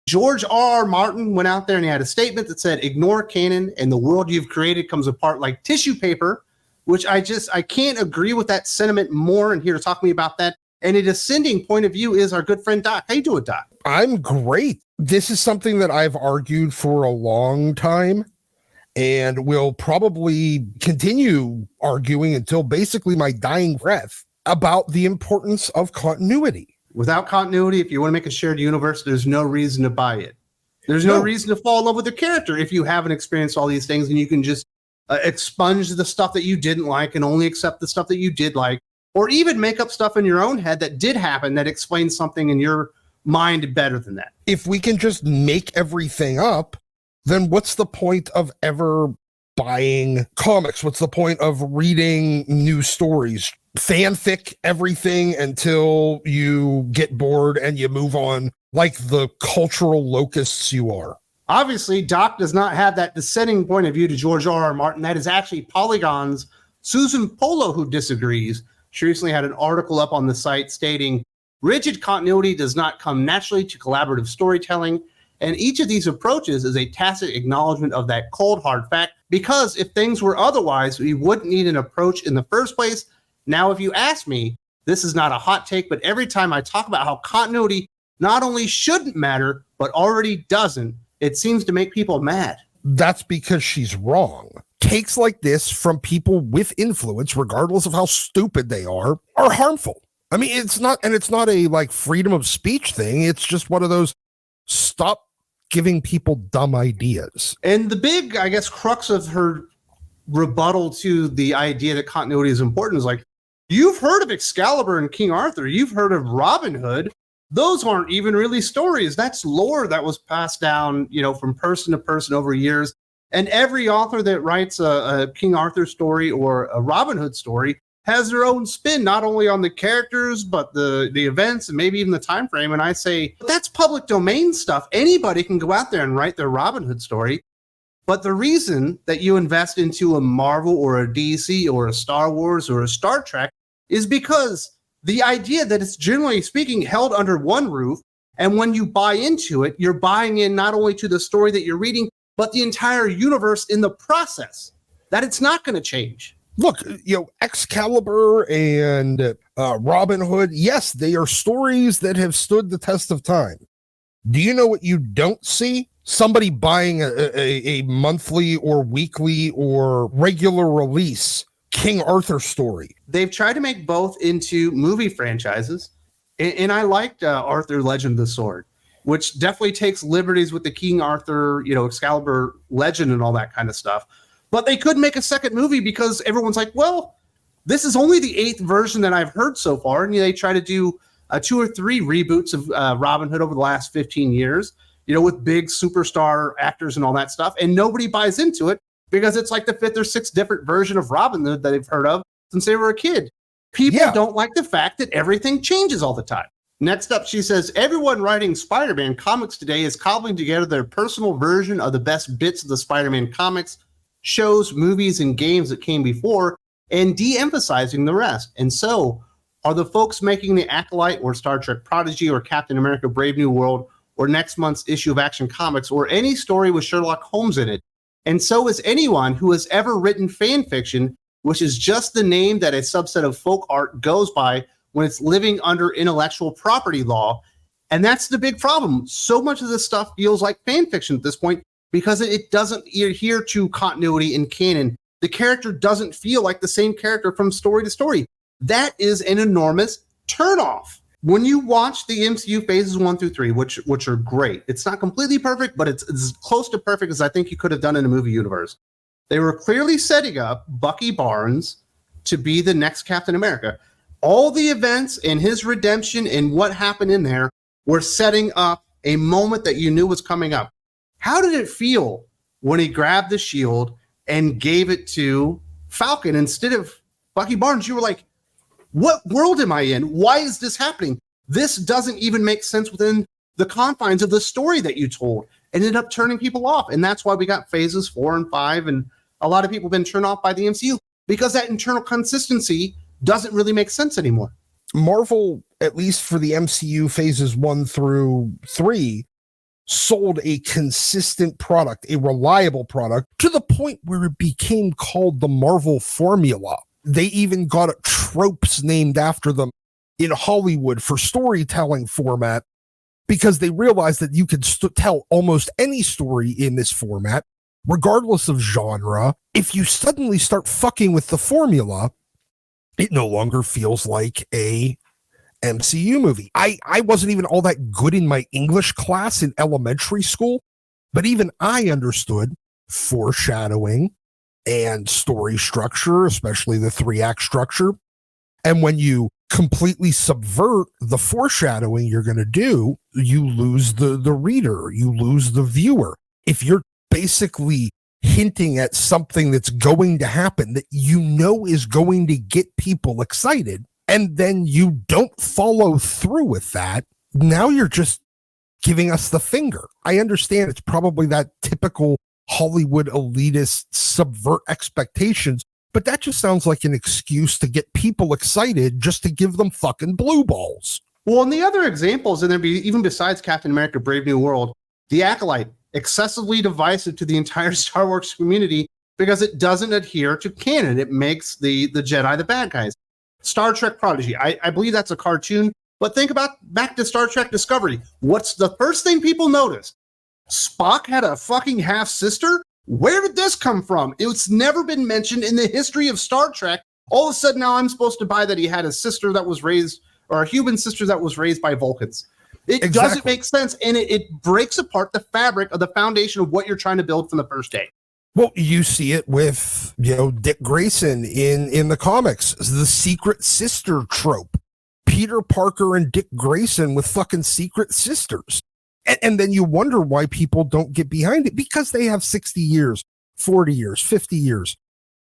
George R.R. Martin went out there and he had a statement that said, ignore canon and the world you've created comes apart like tissue paper, which I can't agree with that sentiment more. And here to talk to me about that and a dissenting point of view is our good friend Doc. How you doing, Doc? I'm great. This is something that I've argued for a long time and will probably continue arguing until basically my dying breath about the importance of continuity. Without continuity, if you want to make a shared universe, there's no reason to buy it. There's no reason to fall in love with the character if you haven't experienced all these things and you can just expunge the stuff that you didn't like and only accept the stuff that you did like, or even make up stuff in your own head that did happen that explains something in your mind better than that. If we can just make everything up, then what's the point of ever buying comics? What's the point of reading new stories? Fanfic everything until you get bored and you move on like the cultural locusts you are. Obviously, Doc does not have that dissenting point of view to George R.R. Martin. That is actually Polygon's Susan Polo who disagrees. She recently had an article up on the site stating, rigid continuity does not come naturally to collaborative storytelling, and each of these approaches is a tacit acknowledgement of that cold, hard fact, because if things were otherwise, we wouldn't need an approach in the first place. Now, if you ask me, this is not a hot take, but every time I talk about how continuity not only shouldn't matter, but already doesn't, it seems to make people mad. That's because she's wrong. Takes like this from people with influence, regardless of how stupid they are harmful. I mean, it's not a like freedom of speech thing. It's just one of those stop giving people dumb ideas. And the big, I guess, crux of her rebuttal to the idea that continuity is important is like, you've heard of Excalibur and King Arthur. You've heard of Robin Hood. Those aren't even really stories. That's lore that was passed down, from person to person over years. And every author that writes a King Arthur story or a Robin Hood story has their own spin, not only on the characters, but the events and maybe even the time frame. And I say, that's public domain stuff. Anybody can go out there and write their Robin Hood story. But the reason that you invest into a Marvel or a DC or a Star Wars or a Star Trek is because the idea that it's generally speaking held under one roof. And when you buy into it, you're buying in not only to the story that you're reading, but the entire universe in the process, that it's not going to change. Look, Excalibur and Robin Hood, yes, they are stories that have stood the test of time. Do you know what you don't see? Somebody buying a monthly or weekly or regular release King Arthur story. They've tried to make both into movie franchises. And I liked Arthur Legend of the Sword, which definitely takes liberties with the King Arthur, Excalibur legend and all that kind of stuff. But they couldn't make a second movie because everyone's like, well, this is only the 8th version that I've heard so far. And they try to do 2 or 3 reboots of Robin Hood over the last 15 years, with big superstar actors and all that stuff. And nobody buys into it because it's like the 5th or 6th different version of Robin Hood that they've heard of since they were a kid. People don't like the fact that everything changes all the time. Next up, she says, everyone writing Spider-Man comics today is cobbling together their personal version of the best bits of the Spider-Man comics, shows, movies, and games that came before, and de-emphasizing the rest. And so are the folks making the Acolyte or Star Trek Prodigy or Captain America Brave New World or next month's issue of Action Comics or any story with Sherlock Holmes in it. And so is anyone who has ever written fan fiction, which is just the name that a subset of folk art goes by when it's living under intellectual property law. And that's the big problem. So much of this stuff feels like fan fiction at this point because it doesn't adhere to continuity in canon. The character doesn't feel like the same character from story to story. That is an enormous turnoff. When you watch the MCU phases 1 through 3, which are great, it's not completely perfect, but it's as close to perfect as I think you could have done in a movie universe. They were clearly setting up Bucky Barnes to be the next Captain America. All the events and his redemption and what happened in there were setting up a moment that you knew was coming up. How did it feel when he grabbed the shield and gave it to Falcon instead of Bucky Barnes? You were like, what world am I in? Why is this happening? This doesn't even make sense within the confines of the story that you told. It ended up turning people off. And that's why we got phases 4 and 5. And a lot of people have been turned off by the MCU because that internal consistency doesn't really make sense anymore. Marvel, at least for the MCU phases 1 through 3, sold a consistent product, a reliable product, to the point where it became called the Marvel formula. They even got tropes named after them in Hollywood for storytelling format, because they realized that you could tell almost any story in this format, regardless of genre. If you suddenly start fucking with the formula, it no longer feels like a MCU movie. I wasn't even all that good in my English class in elementary school, but even I understood foreshadowing and story structure, especially the 3-act structure. And when you completely subvert the foreshadowing you're going to do, you lose the reader, you lose the viewer. If you're basically hinting at something that's going to happen that you know is going to get people excited, and then you don't follow through with that, now you're just giving us the finger. I understand it's probably that typical Hollywood elitist subvert expectations, but that just sounds like an excuse to get people excited just to give them fucking blue balls. Well, and the other examples, and even besides Captain America: Brave New World, The Acolyte, excessively divisive to the entire Star Wars community because it doesn't adhere to canon. It makes the Jedi the bad guys. Star Trek Prodigy, I believe that's a cartoon, but think about back to Star Trek Discovery. What's the first thing people noticed? Spock had a fucking half-sister? Where did this come from? It's never been mentioned in the history of Star Trek. All of a sudden now I'm supposed to buy that he had a sister that was raised, or a human sister that was raised by Vulcans. It doesn't make sense, and it breaks apart the fabric of the foundation of what you're trying to build from the first day. Well, you see it with, Dick Grayson in the comics, the secret sister trope. Peter Parker and Dick Grayson with fucking secret sisters. And then you wonder why people don't get behind it, because they have 60 years, 40 years, 50 years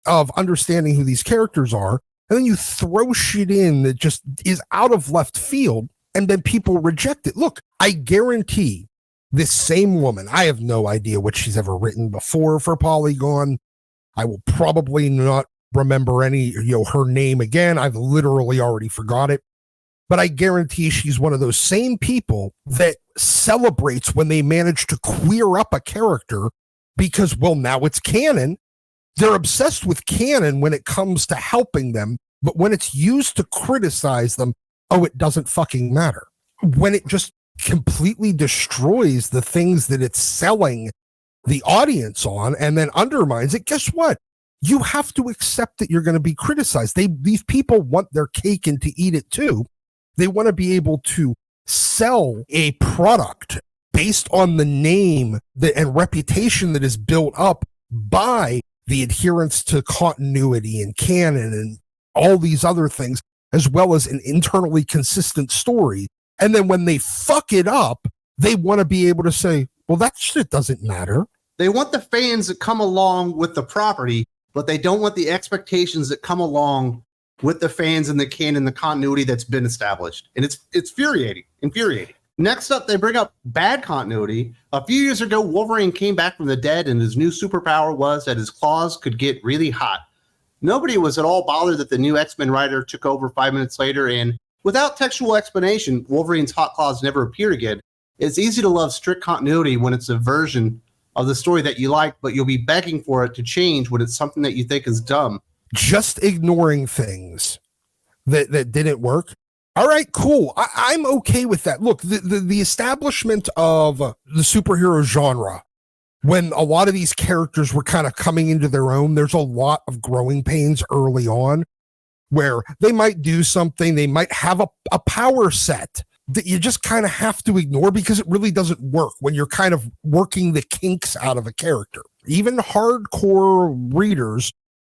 of understanding who these characters are. And then you throw shit in that just is out of left field, and then people reject it. Look, I guarantee this same woman, I have no idea what she's ever written before for Polygon. I will probably not remember her name again. I've literally already forgot it. But I guarantee she's one of those same people that celebrates when they manage to queer up a character because, well, now it's canon. They're obsessed with canon when it comes to helping them, but when it's used to criticize them, it doesn't fucking matter. When it just completely destroys the things that it's selling the audience on and then undermines it, guess what? You have to accept that you're going to be criticized. These people want their cake and to eat it too. They want to be able to sell a product based on the name and reputation that is built up by the adherence to continuity and canon and all these other things, as well as an internally consistent story. And then when they fuck it up, they want to be able to say, well, that shit doesn't matter. They want the fans that come along with the property, but they don't want the expectations that come along with the fans and the canon, the continuity that's been established. And it's infuriating. Next up, they bring up bad continuity. A few years ago, Wolverine came back from the dead, and his new superpower was that his claws could get really hot. Nobody was at all bothered that the new X-Men writer took over 5 minutes later, and without textual explanation, Wolverine's hot claws never appeared again. It's easy to love strict continuity when it's a version of the story that you like, but you'll be begging for it to change when it's something that you think is dumb. Just ignoring things that didn't work. All right, cool. I'm okay with that. Look, the establishment of the superhero genre, when a lot of these characters were kind of coming into their own, there's a lot of growing pains early on where they might do something, they might have a power set that you just kind of have to ignore because it really doesn't work when you're kind of working the kinks out of a character. Even hardcore readers,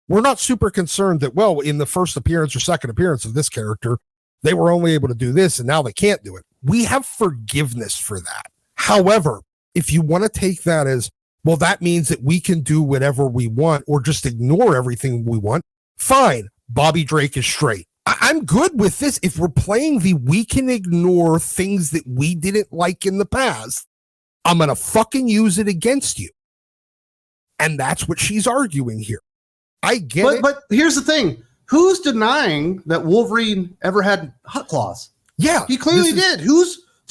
we're not super concerned that, well, in the first appearance or second appearance of this character, they were only able to do this and now they can't do it. We have forgiveness for that. However, if you want to take that as, well, that means that we can do whatever we want or just ignore everything we want, fine. Bobby Drake is straight. I'm good with this. If we're playing we can ignore things that we didn't like in the past, I'm going to fucking use it against you. And that's what she's arguing here. I get it. But here's the thing. Who's denying that Wolverine ever had hot claws? Yeah. He clearly did.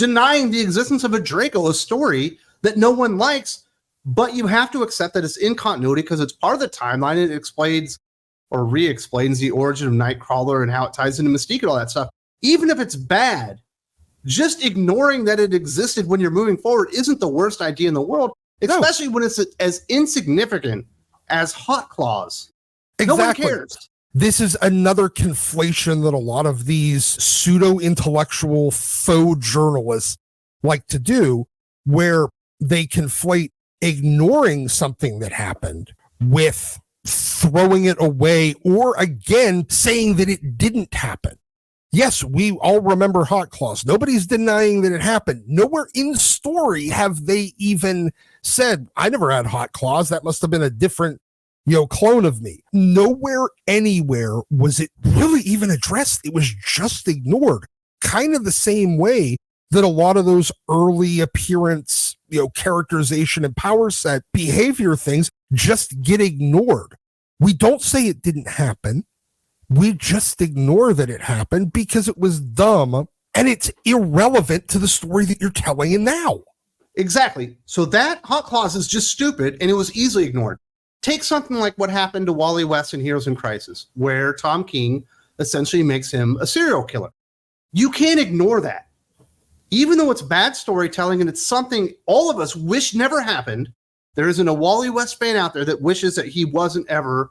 denying the existence of a Draco, a story that no one likes, but you have to accept that it's in continuity because it's part of the timeline. It explains or re-explains the origin of Nightcrawler and how it ties into Mystique and all that stuff. Even if it's bad, just ignoring that it existed when you're moving forward isn't the worst idea in the world, especially when it's as insignificant as Hot Claws. Exactly. No one cares. This is another conflation that a lot of these pseudo-intellectual faux journalists like to do, where they conflate ignoring something that happened with throwing it away, or again, saying that it didn't happen. Yes, we all remember Hot Claws. Nobody's denying that it happened. Nowhere in story have they even said, I never had Hot Claws. That must have been a different, clone of me. Nowhere, anywhere was it really even addressed. It was just ignored. Kind of the same way that a lot of those early appearance, characterization and power set behavior things just get ignored. We don't say it didn't happen. We just ignore that it happened because it was dumb and it's irrelevant to the story that you're telling now. Exactly. So that Hot Claws is just stupid and it was easily ignored. Take something like what happened to Wally West in Heroes in Crisis, where Tom King essentially makes him a serial killer. You can't ignore that. Even though it's bad storytelling and it's something all of us wish never happened, there isn't a Wally West fan out there that wishes that he wasn't ever,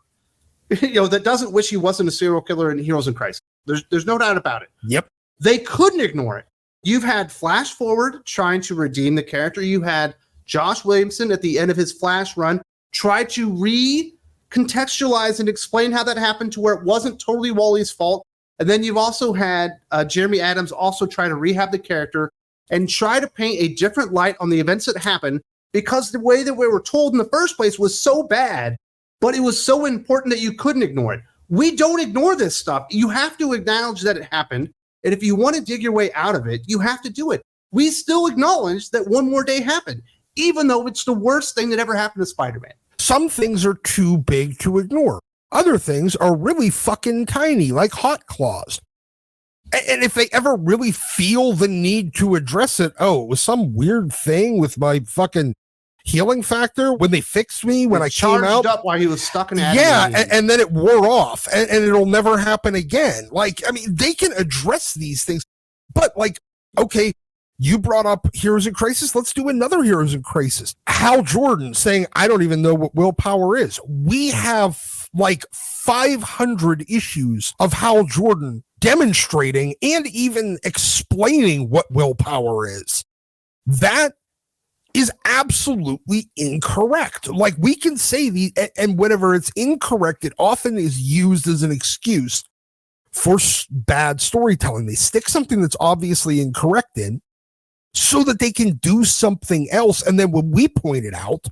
that doesn't wish he wasn't a serial killer in Heroes in Crisis. There's no doubt about it. Yep. They couldn't ignore it. You've had Flash Forward trying to redeem the character. You had Josh Williamson at the end of his Flash run try to recontextualize and explain how that happened to where it wasn't totally Wally's fault. And then you've also had Jeremy Adams also try to rehab the character and try to paint a different light on the events that happened, because the way that we were told in the first place was so bad, but it was so important that you couldn't ignore it. We don't ignore this stuff. You have to acknowledge that it happened. And if you want to dig your way out of it, you have to do it. We still acknowledge that One More Day happened, even though it's the worst thing that ever happened to Spider-Man. Some things are too big to ignore. Other things are really fucking tiny, like Hot Claws. And if they ever really feel the need to address it, it was some weird thing with my fucking healing factor when they fixed me when I came out. Up while he was stuck in and then it wore off and it'll never happen again. They can address these things, but okay, you brought up Heroes in Crisis. Let's do another Heroes in Crisis. Hal Jordan saying, I don't even know what willpower is. We have 500 issues of Hal Jordan demonstrating and even explaining what willpower is. That is absolutely incorrect. We can say and whenever it's incorrect, it often is used as an excuse for bad storytelling. They stick something that's obviously incorrect in so that they can do something else. And then when we point it out,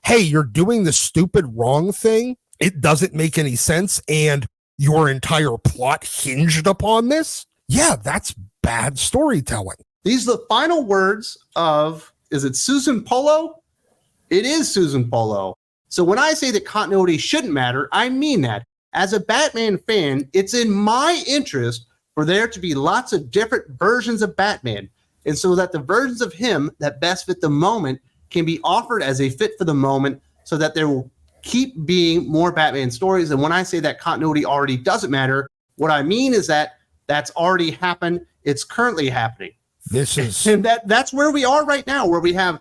hey, you're doing the stupid wrong thing, it doesn't make any sense, and your entire plot hinged upon this, that's bad storytelling. These are the final words of, is it Susan Polo? It is Susan Polo. So when I say that continuity shouldn't matter, I mean that. As a Batman fan, it's in my interest for there to be lots of different versions of Batman, and so that the versions of him that best fit the moment can be offered as a fit for the moment, so that there will keep being more Batman stories. And when I say that continuity already doesn't matter, what I mean is that that's already happened. It's currently happening. And that's where we are right now, where we have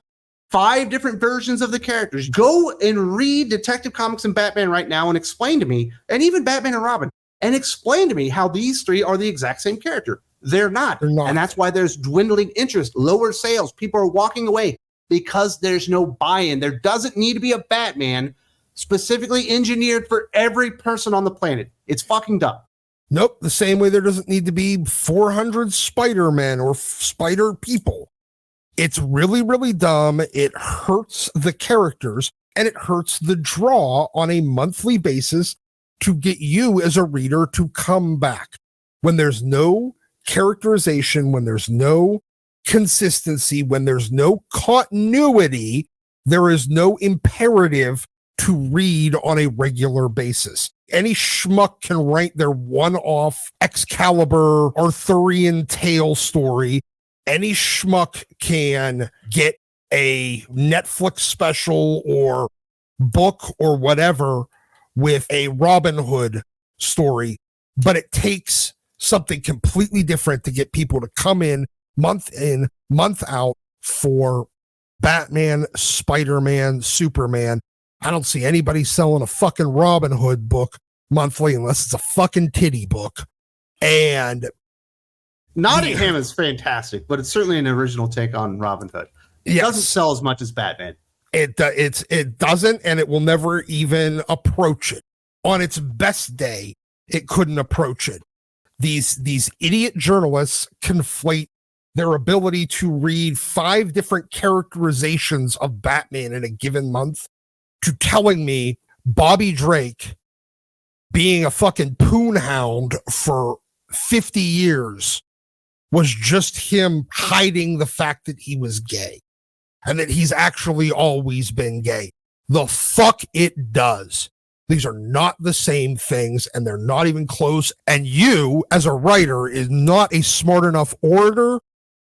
5 different versions of the characters. Go and read Detective Comics and Batman right now and explain to me, and even Batman and Robin, and explain to me how these 3 are the exact same character. They're not. And that's why there's dwindling interest, lower sales. People are walking away because there's no buy-in. There doesn't need to be a Batman specifically engineered for every person on the planet. It's fucking dumb. Nope. The same way there doesn't need to be 400 Spider-Man or Spider people. It's really, really dumb. It hurts the characters and it hurts the draw on a monthly basis to get you as a reader to come back. When there's no characterization, when there's no consistency, when there's no continuity, there is no imperative to read on a regular basis. Any schmuck can write their one-off Excalibur Arthurian tale story any schmuck can get a Netflix special or book or whatever with a Robin Hood story, but it takes something completely different to get people to come in, month out for Batman, Spider-Man, Superman. I don't see anybody selling a fucking Robin Hood book monthly unless it's a fucking titty book. And Nottingham is fantastic, but it's certainly an original take on Robin Hood. It doesn't sell as much as Batman. It doesn't, and it will never even approach it. On its best day, it couldn't approach it. These idiot journalists conflate their ability to read 5 different characterizations of Batman in a given month to telling me Bobby Drake being a fucking poon hound for 50 years was just him hiding the fact that he was gay and that he's actually always been gay. The fuck it does. These are not the same things, and they're not even close. And you, as a writer, is not a smart enough orator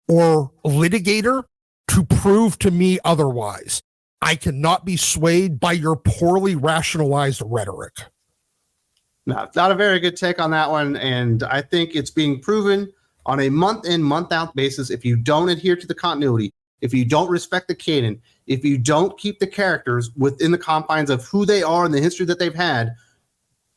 or litigator to prove to me otherwise. I cannot be swayed by your poorly rationalized rhetoric. No, it's not a very good take on that one. And I think it's being proven on a month in, month out basis. If you don't adhere to the continuity, if you don't respect the canon, if you don't keep the characters within the confines of who they are and the history that they've had,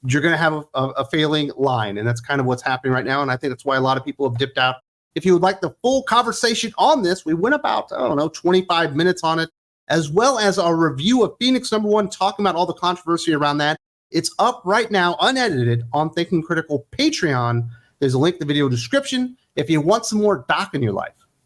you're going to have a failing line. And that's kind of what's happening right now. And I think that's why a lot of people have dipped out. If you would like the full conversation on this, we went about, 25 minutes on it, as well as our review of Phoenix #1, talking about all the controversy around that. It's up right now, unedited, on Thinking Critical Patreon. There's a link in the video description if you want some more Doc in your life.